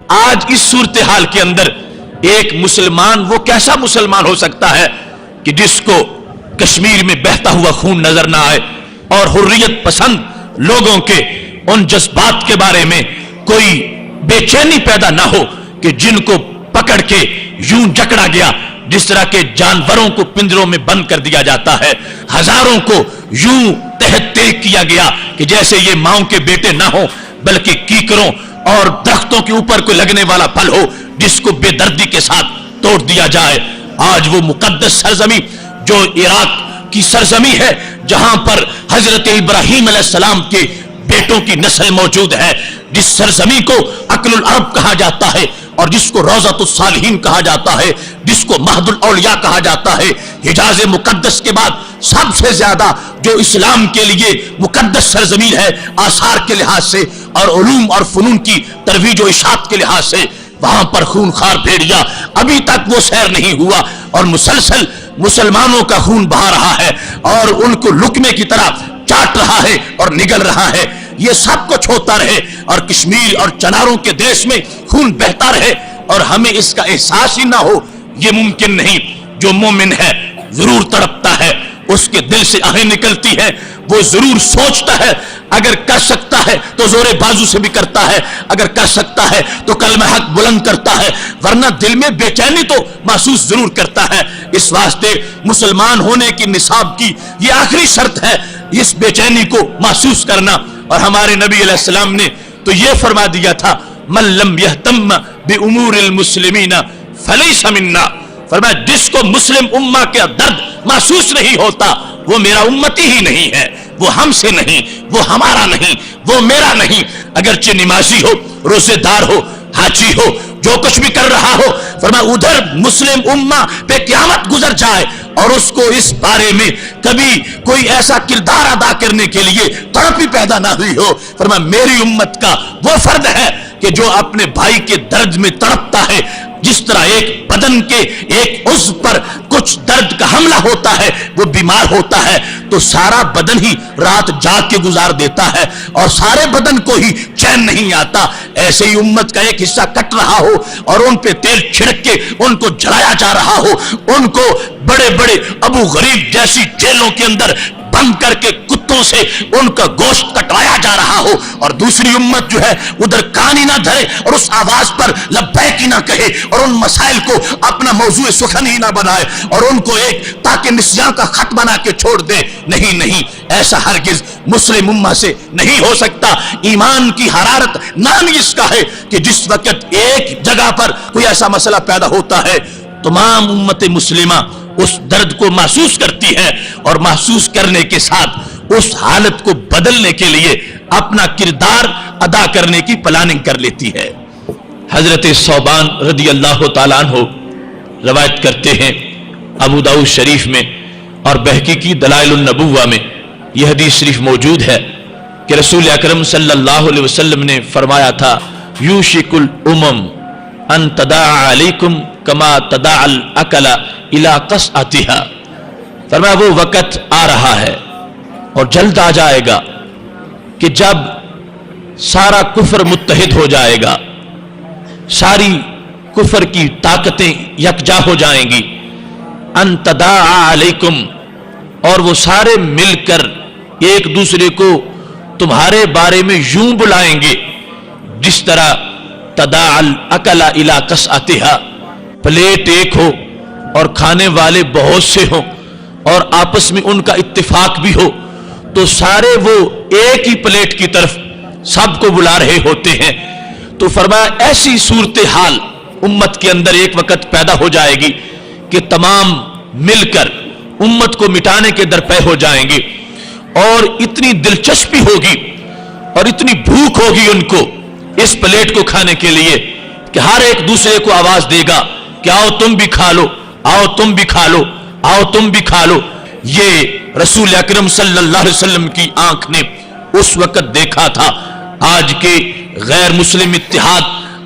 آج اس صورتحال کے اندر ایک مسلمان وہ کیسا مسلمان ہو سکتا ہے کہ جس کو کشمیر میں بہتا ہوا خون نظر نہ آئے اور حریت پسند لوگوں کے ان جذبات کے بارے میں کوئی بے چینی پیدا نہ ہو کہ جن کو پکڑ کے یوں جکڑا گیا جس طرح کے جانوروں کو پنجروں میں بند کر دیا جاتا ہے، ہزاروں کو یوں تحت تیگ کیا گیا کہ جیسے یہ ماؤں کے بیٹے نہ ہوں بلکہ کیکروں اور درختوں کے اوپر کوئی لگنے والا پھل ہو جس کو بے دردی کے ساتھ توڑ دیا جائے۔ آج وہ مقدس سرزمین جو عراق کی سرزمین ہے جہاں پر حضرت ابراہیم علیہ السلام کے بیٹوں کی نسل موجود ہے، جس سرزمین کو عقل العرب کہا جاتا ہے اور جس کو روضۃ الصالحین کہا جاتا ہے، جس کو مہد الاولیاء کہا جاتا ہے، حجاز مقدس کے بعد سب سے زیادہ جو اسلام کے لیے مقدس سرزمین ہے آثار کے لحاظ سے اور علوم اور فنون کی ترویج و اشاعت کے لحاظ سے، وہاں پر خونخوار بھیڑیا ابھی تک وہ سیر نہیں ہوا اور مسلسل مسلمانوں کا خون بہا رہا ہے اور ان کو لقمے کی طرح چاٹ رہا ہے اور نگل رہا ہے۔ یہ سب کچھ ہوتا رہے اور کشمیر اور چناروں کے دیش میں خون بہتا رہے اور ہمیں اس کا احساس ہی نہ ہو، یہ ممکن نہیں۔ جو مومن ہے ضرور تڑپتا ہے، اس کے دل سے آہیں نکلتی ہے، وہ ضرور سوچتا ہے، اگر کر سکتا ہے تو زور بازو سے بھی کرتا ہے، اگر کر سکتا ہے تو کلمہ حق بلند کرتا ہے، ورنہ دل میں بے چینی تو محسوس ضرور کرتا ہے۔ اس واسطے مسلمان ہونے کی نصاب کی یہ آخری شرط ہے اس بے چینی کو محسوس کرنا، اور ہمارے نبی علیہ السلام نے تو یہ فرما دیا تھا من لم یہتم بامور المسلمین فلیس منا، فرمایا جس کو مسلم امہ کے درد محسوس نہیں ہوتا وہ میرا امتی ہی نہیں ہے، وہ ہم سے نہیں، وہ ہمارا نہیں، وہ میرا نہیں۔ اگرچہ نمازی ہو، روزے دار ہو، حاجی ہو، جو کچھ بھی کر رہا ہو، فرمایا ادھر مسلم امہ پہ قیامت گزر جائے اور اس کو اس بارے میں کبھی کوئی ایسا کردار ادا کرنے کے لیے تڑپ ہی پیدا نہ ہوئی ہو، فرمایا میری امت کا وہ فرد ہے کہ جو اپنے بھائی کے درد میں تڑپتا ہے، جس طرح ایک بدن کے ایک عضو پر کچھ درد کا حملہ ہوتا ہے، وہ بیمار ہوتا ہے تو سارا بدن ہی رات جاگ کے گزار دیتا ہے اور سارے بدن کو ہی چین نہیں آتا۔ ایسے ہی امت کا ایک حصہ کٹ رہا ہو اور ان پہ تیل چھڑک کے ان کو جلایا جا رہا ہو، ان کو بڑے بڑے ابو غریب جیسی جیلوں کے اندر بند کر کے کتوں سے ان کا گوشت کٹوایا جا رہا ہو، اور دوسری امت جو ہے ادھر کان ہی نہ دھرے اور اس آواز پر لبیک ہی نہ کہے اور ان مسائل کو اپنا موضوع سخن ہی نہ بنائے اور ان کو ایک تاکہ نسیاں کا خط بنا کے چھوڑ دے۔ نہیں نہیں، ایسا ہرگز مسلم امہ سے نہیں ہو سکتا۔ ایمان کی حرارت نام اس کا ہے کہ جس وقت ایک جگہ پر کوئی ایسا مسئلہ پیدا ہوتا ہے تمام امت مسلمہ اس درد کو محسوس کرتی ہے اور محسوس کرنے کے ساتھ اس حالت کو بدلنے کے لیے اپنا کردار ادا کرنے کی پلاننگ کر لیتی ہے۔ حضرت ثوبان رضی اللہ تعالیٰ عنہ روایت کرتے ہیں ابو داؤد شریف میں اور بہقی کی دلائل النبوہ میں یہ حدیث شریف موجود ہے کہ رسول اکرم صلی اللہ علیہ وسلم نے فرمایا تھا یوشک الامم ان تداعى علیکم کما تداعى الاکل الى قصعتها، فرمایا وہ وقت آ رہا ہے اور جلد آ جائے گا کہ جب سارا کفر متحد ہو جائے گا، ساری کفر کی طاقتیں یکجا ہو جائیں گی، ان تداعى علیکم، اور وہ سارے مل کر ایک دوسرے کو تمہارے بارے میں یوں بلائیں گے جس طرح تداعى الاکل الى قصعتها، پلیٹ ایک ہو اور کھانے والے بہت سے ہوں اور آپس میں ان کا اتفاق بھی ہو تو سارے وہ ایک ہی پلیٹ کی طرف سب کو بلا رہے ہوتے ہیں۔ تو فرمایا ایسی صورتحال امت کے اندر ایک وقت پیدا ہو جائے گی کہ تمام مل کر امت کو مٹانے کے درپے ہو جائیں گے، اور اتنی دلچسپی ہوگی اور اتنی بھوک ہوگی ان کو اس پلیٹ کو کھانے کے لیے کہ ہر ایک دوسرے کو آواز دے گا کہ آؤ تم بھی کھا لو، آؤ تم بھی کھا لو، آؤ تم بھی کھا لو۔ یہ رسول اکرم صلی اللہ علیہ وسلم کی آنکھ نے اس وقت دیکھا تھا۔ آج کے غیر مسلم اتحاد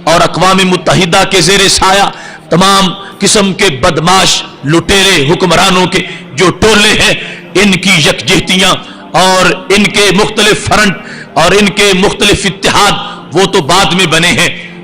اور اقوام متحدہ کے زیر سایہ تمام قسم کے بدماش لٹیرے حکمرانوں کے جو ٹولے ہیں، ان کی یکجہتیاں اور ان کے مختلف فرنٹ اور ان کے مختلف اتحاد وہ تو بعد میں بنے ہیں،